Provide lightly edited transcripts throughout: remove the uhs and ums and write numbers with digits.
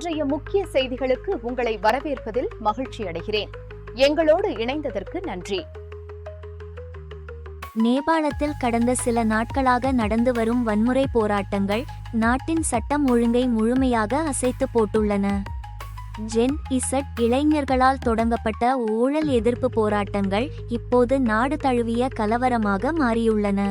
இன்றைய முக்கிய செய்திகளுக்கு உங்களை வரவேற்பதில் மகிழ்ச்சி அடைகிறேன். எங்களோடு இணைந்ததற்கு நன்றி. நேபாளத்தில் கடந்த சில நாட்களாக நடந்து வரும் வன்முறை போராட்டங்கள் நாட்டின் சட்டம் ஒழுங்கை முழுமையாக அசைத்து போட்டுள்ளன. ஜென் இசட் இளைஞர்களால் தொடங்கப்பட்ட ஊழல் எதிர்ப்பு போராட்டங்கள் இப்போது நாடு தழுவிய கலவரமாக மாறியுள்ளன.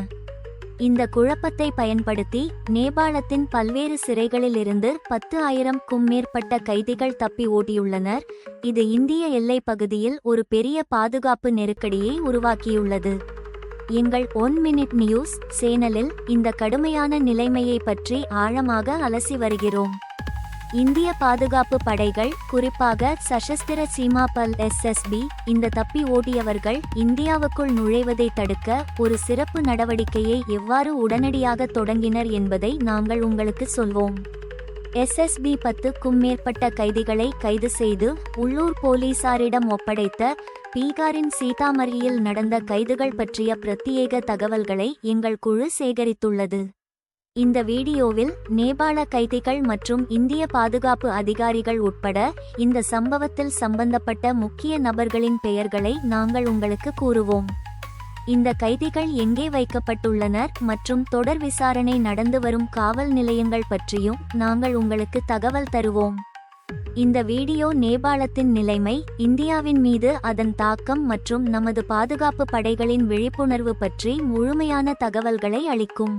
இந்த குழப்பத்தை பயன்படுத்தி நேபாளத்தின் பல்வேறு சிறைகளிலிருந்து 10,000க்கும் மேற்பட்ட கைதிகள் தப்பி ஓடியுள்ளனர். இது இந்திய எல்லைப் பகுதியில் ஒரு பெரிய பாதுகாப்பு நெருக்கடியை உருவாக்கியுள்ளது. எங்கள் 1 மினிட் நியூஸ் சேனலில் இந்த கடுமையான நிலைமையை பற்றி ஆழமாக அலசி வருகிறோம். இந்திய பாதுகாப்பு படைகள், குறிப்பாக சஷஸ்திர சீமா பல் SSB, இந்த தப்பி ஓடியவர்கள் இந்தியாவுக்குள் நுழைவதை தடுக்க ஒரு சிறப்பு நடவடிக்கையை எவ்வாறு உடனடியாக தொடங்கினர் என்பதை நாங்கள் உங்களுக்கு சொல்வோம். SSB 10க்கும் மேற்பட்ட கைதிகளை கைது செய்து உள்ளூர் போலீசாரிடம் ஒப்படைத்த பீகாரின் சீதாமரியில் நடந்த கைதுகள் பற்றிய பிரத்யேக தகவல்களை எங்கள் குழு சேகரித்துள்ளது. இந்த வீடியோவில் நேபாள கைதிகள் மற்றும் இந்திய பாதுகாப்பு அதிகாரிகள் உட்பட இந்த சம்பவத்தில் சம்பந்தப்பட்ட முக்கிய நபர்களின் பெயர்களை நாங்கள் உங்களுக்கு கூறுவோம். இந்த கைதிகள் எங்கே வைக்கப்பட்டுள்ளனர் மற்றும் தொடர் விசாரணை நடந்து வரும் காவல் நிலையங்கள் பற்றியும் நாங்கள் உங்களுக்கு தகவல் தருவோம். இந்த வீடியோ நேபாளத்தின் நிலைமை, இந்தியாவின் மீது அதன் தாக்கம் மற்றும் நமது பாதுகாப்பு படைகளின் விழிப்புணர்வு பற்றி முழுமையான தகவல்களை அளிக்கும்.